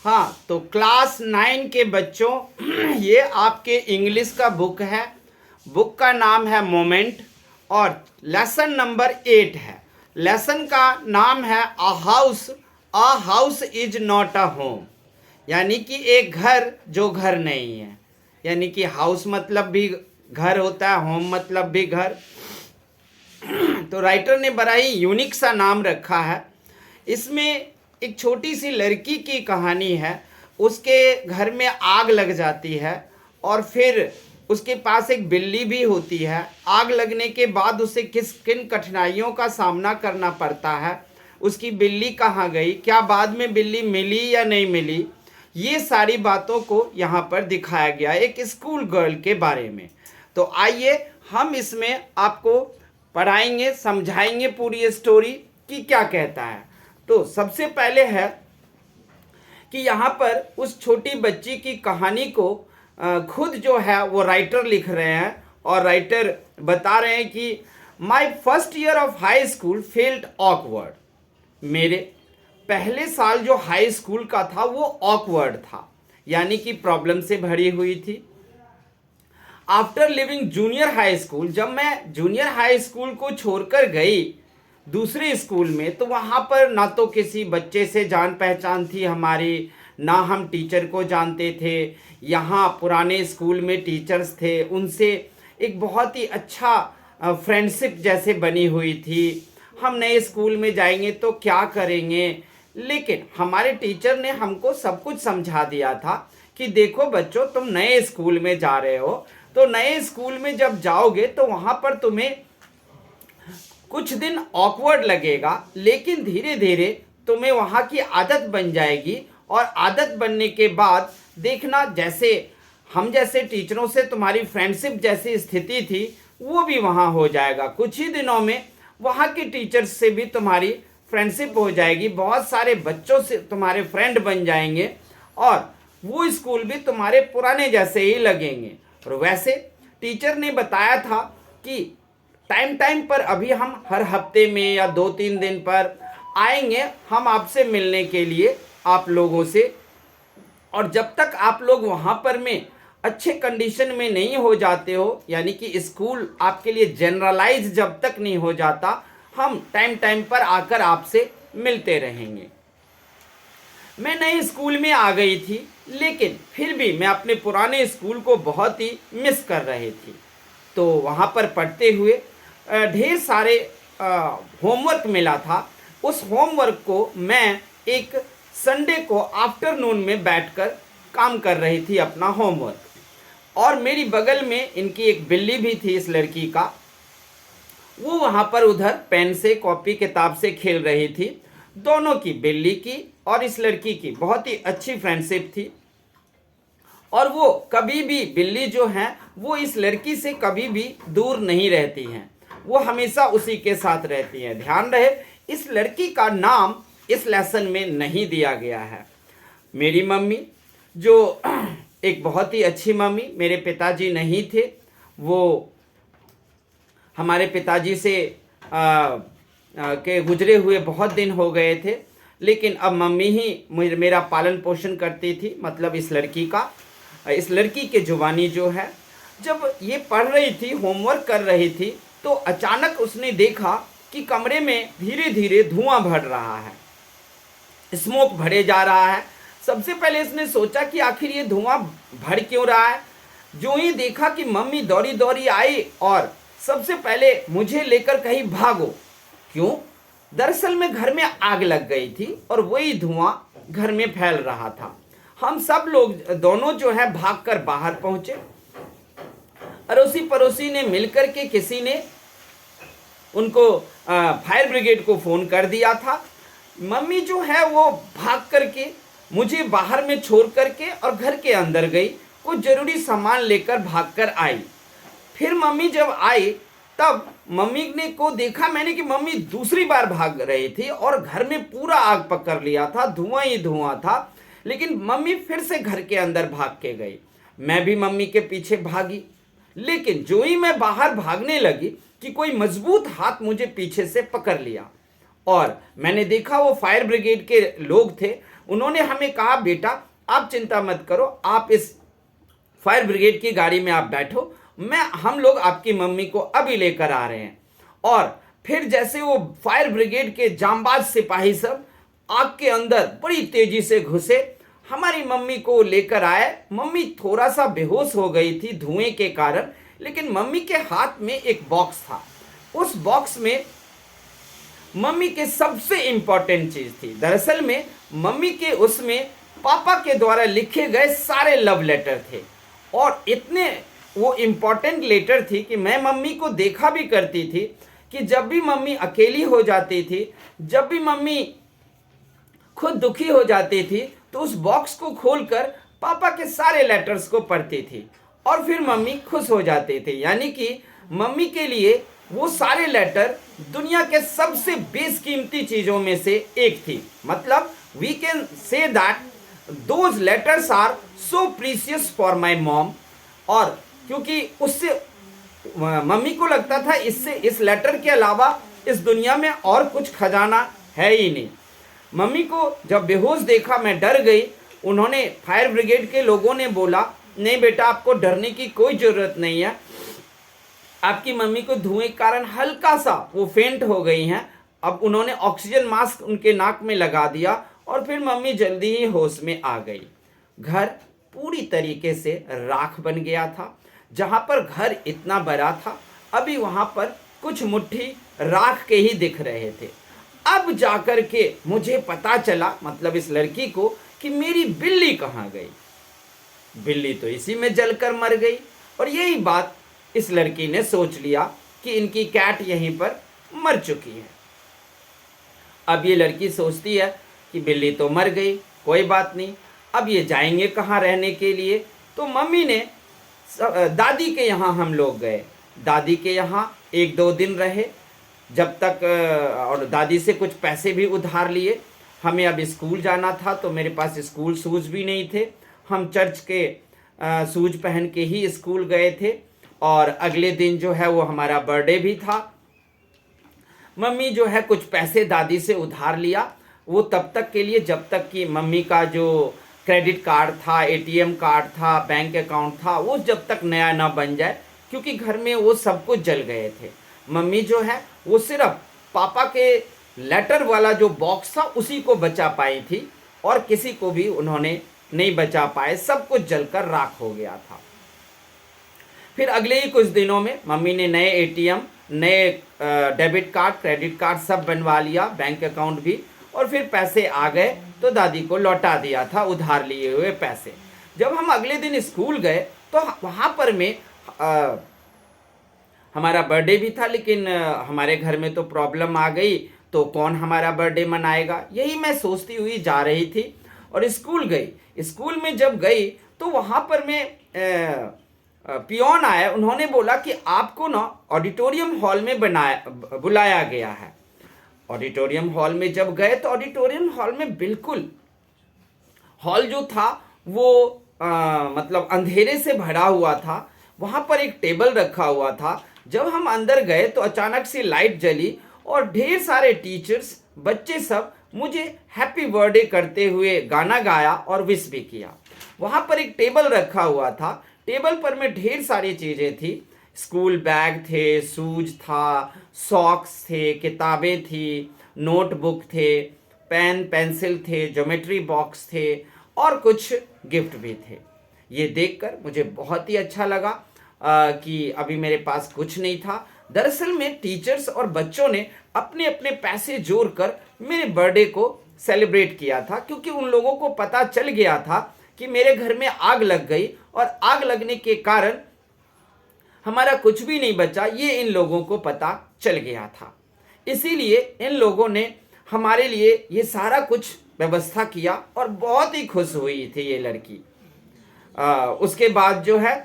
हाँ, तो क्लास 9 के बच्चों ये आपके इंग्लिश का बुक है। बुक का नाम है मोमेंट और लेसन नंबर 8 है। लेसन का नाम है a house is not a home, यानी कि एक घर जो घर नहीं है। यानी कि हाउस मतलब भी घर होता है, होम मतलब भी घर। तो राइटर ने बड़ा ही यूनिक सा नाम रखा है। इसमें एक छोटी सी लड़की की कहानी है। उसके घर में आग लग जाती है और फिर उसके पास एक बिल्ली भी होती है। आग लगने के बाद उसे किन कठिनाइयों का सामना करना पड़ता है, उसकी बिल्ली कहाँ गई, क्या बाद में बिल्ली मिली या नहीं मिली, ये सारी बातों को यहाँ पर दिखाया गया एक स्कूल गर्ल के बारे में। तो आइए हम इसमें आपको पढ़ाएंगे, समझाएंगे पूरी स्टोरी कि क्या कहता है। तो सबसे पहले है कि यहाँ पर उस छोटी बच्ची की कहानी को खुद जो है वो राइटर लिख रहे हैं और राइटर बता रहे हैं कि my first year of high school felt awkward. मेरे पहले साल जो हाई स्कूल का था वो ऑकवर्ड था, यानी कि प्रॉब्लम से भरी हुई थी। After living junior high school, जब मैं जूनियर हाई स्कूल को छोड़कर गई दूसरे स्कूल में, तो वहाँ पर ना तो किसी बच्चे से जान पहचान थी हमारी, ना हम टीचर को जानते थे। यहाँ पुराने स्कूल में टीचर्स थे, उनसे एक बहुत ही अच्छा फ्रेंडशिप जैसे बनी हुई थी। हम नए स्कूल में जाएंगे तो क्या करेंगे, लेकिन हमारे टीचर ने हमको सब कुछ समझा दिया था कि देखो बच्चों, तुम नए स्कूल में जा रहे हो, तो नए स्कूल में जब जाओगे तो वहाँ पर तुम्हें कुछ दिन ऑकवर्ड लगेगा, लेकिन धीरे धीरे तुम्हें वहाँ की आदत बन जाएगी और आदत बनने के बाद देखना, जैसे हम जैसे टीचरों से तुम्हारी फ्रेंडशिप जैसी स्थिति थी वो भी वहाँ हो जाएगा। कुछ ही दिनों में वहाँ के टीचर्स से भी तुम्हारी फ्रेंडशिप हो जाएगी, बहुत सारे बच्चों से तुम्हारे फ्रेंड बन जाएंगे और वो स्कूल भी तुम्हारे पुराने जैसे ही लगेंगे। और वैसे टीचर ने बताया था कि टाइम टाइम पर अभी हम हर हफ्ते में या 2-3 दिन पर आएंगे हम आपसे मिलने के लिए, आप लोगों से। और जब तक आप लोग वहाँ पर में अच्छे कंडीशन में नहीं हो जाते हो, यानी कि स्कूल आपके लिए जनरलाइज जब तक नहीं हो जाता, हम टाइम टाइम पर आकर आपसे मिलते रहेंगे। मैं नए स्कूल में आ गई थी, लेकिन फिर भी मैं अपने पुराने स्कूल को बहुत ही मिस कर रही थी। तो वहाँ पर पढ़ते हुए ढेर सारे होमवर्क मिला था। उस होमवर्क को मैं एक संडे को आफ्टरनून में बैठकर काम कर रही थी अपना होमवर्क। और मेरी बगल में इनकी एक बिल्ली भी थी, इस लड़की का। वो वहाँ पर उधर पेन से कॉपी किताब से खेल रही थी। दोनों की, बिल्ली की और इस लड़की की, बहुत ही अच्छी फ्रेंडशिप थी। और वो कभी भी, बिल्ली जो है वो इस लड़की से कभी भी दूर नहीं रहती हैं, वो हमेशा उसी के साथ रहती हैं। ध्यान रहे, इस लड़की का नाम इस लेसन में नहीं दिया गया है। मेरी मम्मी जो एक बहुत ही अच्छी मम्मी, मेरे पिताजी नहीं थे, वो हमारे पिताजी से के गुजरे हुए बहुत दिन हो गए थे, लेकिन अब मम्मी ही मेरा पालन पोषण करती थी, मतलब इस लड़की का। इस लड़की के जुबानी जो है, जब ये पढ़ रही थी, होमवर्क कर रही थी, तो अचानक उसने देखा कि कमरे में धीरे धीरे धुआं भर रहा है, स्मोक भरे जा रहा है। सबसे पहले इसने सोचा कि आखिर ये धुआं भर क्यों रहा है। जो ही देखा कि मम्मी दौड़ी दौड़ी आई और सबसे पहले मुझे लेकर कहीं भागो। क्यों? दरअसल में घर में आग लग गई थी और वही धुआं घर में फैल रहा था। हम सब लोग, दोनों जो है, भागकर बाहर पहुंचे। अड़ोसी पड़ोसी ने मिलकर के किसी ने उनको फायर ब्रिगेड को फोन कर दिया था। मम्मी जो है वो भाग करके मुझे बाहर में छोड़ करके और घर के अंदर गई, कुछ जरूरी सामान लेकर भागकर आई। फिर मम्मी जब आई तब मम्मी ने को देखा मैंने कि मम्मी दूसरी बार भाग रही थी और घर में पूरा आग पकड़ लिया था, धुआं ही धुआं था। लेकिन मम्मी फिर से घर के अंदर भाग के गई। मैं भी मम्मी के पीछे भागी, लेकिन जो ही मैं बाहर भागने लगी कि कोई मजबूत हाथ मुझे पीछे से पकड़ लिया और मैंने देखा वो फायर ब्रिगेड के लोग थे। उन्होंने हमें कहा, बेटा आप चिंता मत करो, आप इस फायर ब्रिगेड की गाड़ी में आप बैठो, हम लोग आपकी मम्मी को अभी लेकर आ रहे हैं। और फिर जैसे वो फायर ब्रिगेड के जांबाज सिपाही सब आग के अंदर बड़ी तेजी से घुसे, हमारी मम्मी को लेकर आए। मम्मी थोड़ा सा बेहोश हो गई थी धुएं के कारण, लेकिन मम्मी के हाथ में एक बॉक्स था। उस बॉक्स में मम्मी के सबसे इंपॉर्टेंट चीज थी। दरअसल में मम्मी के उसमें पापा के द्वारा लिखे गए सारे लव लेटर थे, और इतने वो इंपॉर्टेंट लेटर थी कि मैं मम्मी को देखा भी करती थी कि जब भी मम्मी अकेली हो जाती थी, जब भी मम्मी खुद दुखी हो जाती थी, तो उस बॉक्स को खोलकर पापा के सारे लेटर्स को पढ़ती थी और फिर मम्मी खुश हो जाती थी। यानी कि मम्मी के लिए वो सारे लेटर दुनिया के सबसे बेशकीमती चीजों में से एक थी। मतलब we can say that those letters are so precious for my mom. और क्योंकि उससे मम्मी को लगता था इससे, इस लेटर के अलावा इस दुनिया में और कुछ खजाना है ही नहीं। मम्मी को जब बेहोश देखा मैं डर गई। उन्होंने, फायर ब्रिगेड के लोगों ने बोला, नहीं बेटा आपको डरने की कोई ज़रूरत नहीं है, आपकी मम्मी को धुएं के कारण हल्का सा वो फेंट हो गई हैं। अब उन्होंने ऑक्सीजन मास्क उनके नाक में लगा दिया और फिर मम्मी जल्दी ही होश में आ गई। घर पूरी तरीके से राख बन गया था। जहाँ पर घर इतना बड़ा था, अभी वहाँ पर कुछ मुट्ठी राख के ही दिख रहे थे। अब जाकर के मुझे पता चला, मतलब इस लड़की को, कि मेरी बिल्ली कहाँ गई। बिल्ली तो इसी में जलकर मर गई। और यही बात इस लड़की ने सोच लिया कि इनकी कैट यहीं पर मर चुकी है। अब ये लड़की सोचती है कि बिल्ली तो मर गई, कोई बात नहीं, अब ये जाएंगे कहाँ रहने के लिए। तो मम्मी ने दादी के यहाँ हम लोग गए। दादी के यहाँ 1-2 दिन रहे, जब तक, और दादी से कुछ पैसे भी उधार लिए। हमें अब स्कूल जाना था तो मेरे पास स्कूल शूज़ भी नहीं थे। हम चर्च के शूज पहन के ही स्कूल गए थे। और अगले दिन जो है वो हमारा बर्थडे भी था। मम्मी जो है कुछ पैसे दादी से उधार लिया, वो तब तक के लिए जब तक कि मम्मी का जो क्रेडिट कार्ड था, एटीएम कार्ड था, बैंक अकाउंट था, वो जब तक नया ना बन जाए, क्योंकि घर में वो सब कुछ जल गए थे। मम्मी जो है वो सिर्फ पापा के लेटर वाला जो बॉक्स था उसी को बचा पाई थी, और किसी को भी उन्होंने नहीं बचा पाए, सब कुछ जलकर राख हो गया था। फिर अगले ही कुछ दिनों में मम्मी ने नए एटीएम, नए डेबिट कार्ड, क्रेडिट कार्ड सब बनवा लिया, बैंक अकाउंट भी, और फिर पैसे आ गए तो दादी को लौटा दिया था उधार लिए हुए पैसे। जब हम अगले दिन स्कूल गए तो वहाँ पर में हमारा बर्थडे भी था, लेकिन हमारे घर में तो प्रॉब्लम आ गई, तो कौन हमारा बर्थडे मनाएगा, यही मैं सोचती हुई जा रही थी और स्कूल गई। स्कूल में जब गई तो वहाँ पर मैं पियोन आया, उन्होंने बोला कि आपको ना ऑडिटोरियम हॉल में बुलाया गया है। ऑडिटोरियम हॉल में जब गए तो ऑडिटोरियम हॉल में बिल्कुल हॉल जो था वो मतलब अंधेरे से भरा हुआ था। वहाँ पर एक टेबल रखा हुआ था। जब हम अंदर गए तो अचानक से लाइट जली और ढेर सारे टीचर्स, बच्चे सब मुझे हैप्पी बर्थडे करते हुए गाना गाया और विश भी किया। वहाँ पर एक टेबल रखा हुआ था, टेबल पर में ढेर सारी चीज़ें थी। स्कूल बैग थे, शूज था, सॉक्स थे, किताबें थी, नोटबुक थे, पेन पेंसिल थे, ज्योमेट्री बॉक्स थे और कुछ गिफ्ट भी थे। ये देखकर मुझे बहुत ही अच्छा लगा कि अभी मेरे पास कुछ नहीं था। दरअसल में टीचर्स और बच्चों ने अपने अपने पैसे जोड़कर मेरे बर्थडे को सेलिब्रेट किया था, क्योंकि उन लोगों को पता चल गया था कि मेरे घर में आग लग गई और आग लगने के कारण हमारा कुछ भी नहीं बचा, ये इन लोगों को पता चल गया था। इसीलिए इन लोगों ने हमारे लिए ये सारा कुछ व्यवस्था किया और बहुत ही खुश हुई थी ये लड़की। उसके बाद जो है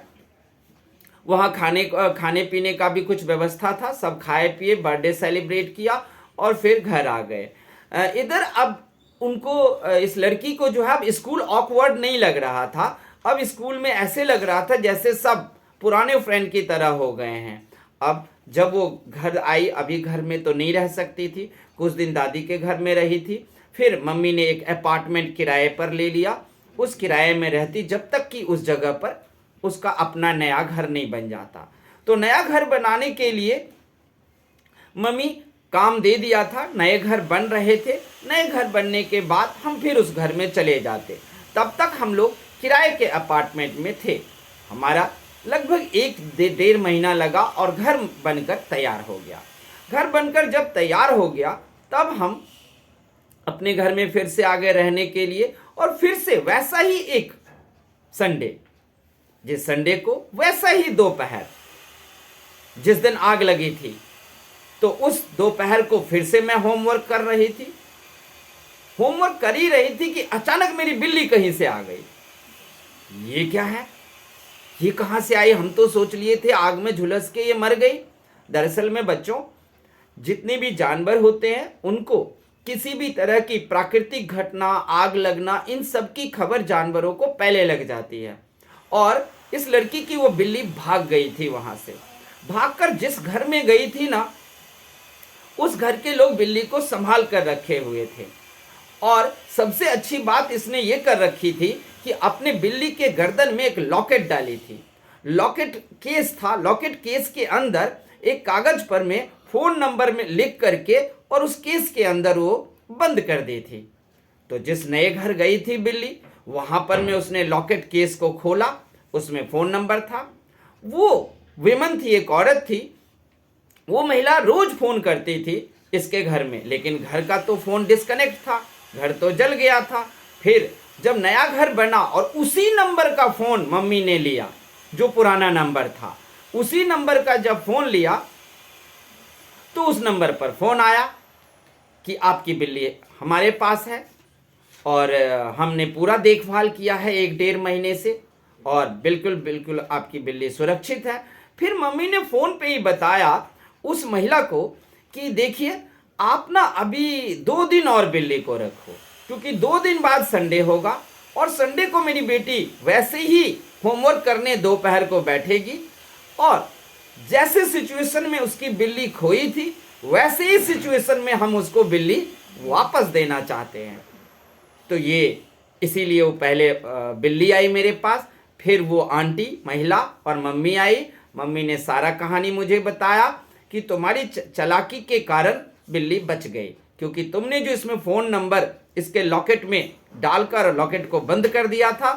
वहाँ खाने पीने का भी कुछ व्यवस्था था, सब खाए पिए, बर्थडे सेलिब्रेट किया और फिर घर आ गए। इधर अब उनको, इस लड़की को जो है अब स्कूल ऑकवर्ड नहीं लग रहा था। अब स्कूल में ऐसे लग रहा था जैसे सब पुराने फ्रेंड की तरह हो गए हैं। अब जब वो घर आई, अभी घर में तो नहीं रह सकती थी, कुछ दिन दादी के घर में रही थी, फिर मम्मी ने एक अपार्टमेंट किराए पर ले लिया। उस किराए में रहती जब तक कि उस जगह पर उसका अपना नया घर नहीं बन जाता। तो नया घर बनाने के लिए मम्मी काम दे दिया था, नए घर बन रहे थे। नए घर बनने के बाद हम फिर उस घर में चले जाते। तब तक हम लोग किराए के अपार्टमेंट में थे। हमारा लगभग 1-1.5 महीना लगा और घर बनकर तैयार हो गया। घर बनकर जब तैयार हो गया तब हम अपने घर में फिर से आ गए रहने के लिए। और फिर से वैसा ही एक संडे, जिस संडे को वैसा ही दोपहर जिस दिन आग लगी थी, तो उस दोपहर को फिर से मैं होमवर्क कर रही थी। होमवर्क कर ही रही थी कि अचानक मेरी बिल्ली कहीं से आ गई। ये क्या है, ये कहां से आई? हम तो सोच लिए थे आग में झुलस के ये मर गई। दरअसल में बच्चों, जितने भी जानवर होते हैं उनको किसी भी तरह की प्राकृतिक घटना, आग लगना, इन सब की खबर जानवरों को पहले लग जाती है। और इस लड़की की वो बिल्ली भाग गई थी। वहां से भागकर जिस घर में गई थी ना, उस घर के लोग बिल्ली को संभाल कर रखे हुए थे। और सबसे अच्छी बात इसने ये कर रखी थी कि अपने बिल्ली के गर्दन में एक लॉकेट डाली थी। लॉकेट केस था। लॉकेट केस के अंदर एक कागज पर में फोन नंबर में लिख करके और उस केस के अंदर वो बंद कर दी थी। तो जिस नए घर गई थी बिल्ली, वहां पर में उसने लॉकेट केस को खोला। उसमें फोन नंबर था। वो विमन थी, एक औरत थी। वो महिला रोज फोन करती थी इसके घर में, लेकिन घर का तो फोन डिस्कनेक्ट था, घर तो जल गया था। फिर जब नया घर बना और उसी नंबर का फोन मम्मी ने लिया, जो पुराना नंबर था, उसी नंबर का जब फोन लिया तो उस नंबर पर फोन आया कि आपकी बिल्ली हमारे पास है और हमने पूरा देखभाल किया है 1-1.5 महीने से और बिल्कुल बिल्कुल आपकी बिल्ली सुरक्षित है। फिर मम्मी ने फोन पे ही बताया उस महिला को कि देखिए, आप ना अभी 2 दिन और बिल्ली को रखो, क्योंकि 2 दिन बाद संडे होगा और संडे को मेरी बेटी वैसे ही होमवर्क करने दोपहर को बैठेगी और जैसे सिचुएशन में उसकी बिल्ली खोई थी वैसे ही सिचुएशन में हम उसको बिल्ली वापस देना चाहते हैं। तो ये इसीलिए वो पहले बिल्ली आई मेरे पास, फिर वो आंटी महिला और मम्मी आई। मम्मी ने सारा कहानी मुझे बताया कि तुम्हारी चालाकी के कारण बिल्ली बच गई, क्योंकि तुमने जो इसमें फ़ोन नंबर इसके लॉकेट में डालकर लॉकेट को बंद कर दिया था,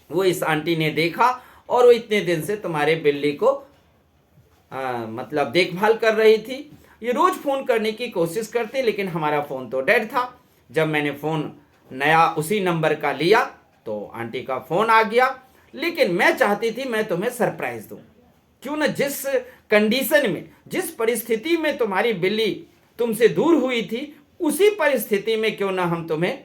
वो इस आंटी ने देखा और वो इतने दिन से तुम्हारे बिल्ली को मतलब देखभाल कर रही थी। ये रोज़ फ़ोन करने की कोशिश करते, लेकिन हमारा फ़ोन तो डेड था। जब मैंने फ़ोन नया उसी नंबर का लिया तो आंटी का फ़ोन आ गया। लेकिन मैं चाहती थी मैं तुम्हें सरप्राइज़ दूँ। क्यों ना, जिस कंडीशन में, जिस परिस्थिति में तुम्हारी बिल्ली तुमसे दूर हुई थी, उसी परिस्थिति में क्यों ना हम तुम्हें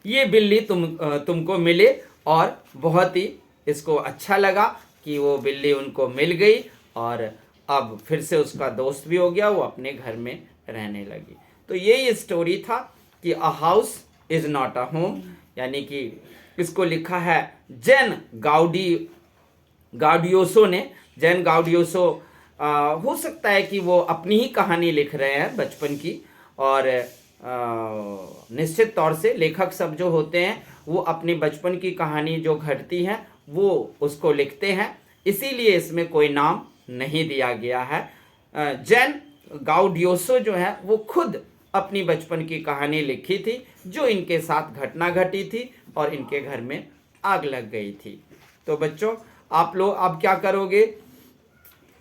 ये बिल्ली तुमको मिले। और बहुत ही इसको अच्छा लगा कि वो बिल्ली उनको मिल गई और अब फिर से उसका दोस्त भी हो गया, वो अपने घर में रहने लगी। तो ये स्टोरी था कि a house is not a home, यानी कि इसको लिखा है जैन गाउडियोसो ने। जैन गाउडियोसो हो सकता है कि वो अपनी ही कहानी लिख रहे हैं बचपन की, और निश्चित तौर से लेखक सब जो होते हैं वो अपनी बचपन की कहानी जो घटती है वो उसको लिखते हैं, इसीलिए इसमें कोई नाम नहीं दिया गया है। जैन गाउडियोसो जो है वो खुद अपनी बचपन की कहानी लिखी थी, जो इनके साथ घटना घटी थी और इनके घर में आग लग गई थी। तो बच्चों, आप लोग अब क्या करोगे,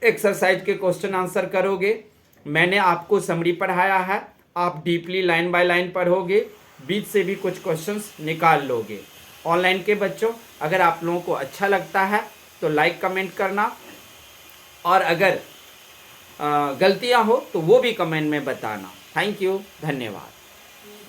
एक्सरसाइज के क्वेश्चन आंसर करोगे। मैंने आपको समरी पढ़ाया है, आप डीपली लाइन बाय लाइन पढ़ोगे, बीच से भी कुछ क्वेश्चंस निकाल लोगे। ऑनलाइन के बच्चों, अगर आप लोगों को अच्छा लगता है तो लाइक कमेंट करना, और अगर गलतियां हो तो वो भी कमेंट में बताना। थैंक यू, धन्यवाद।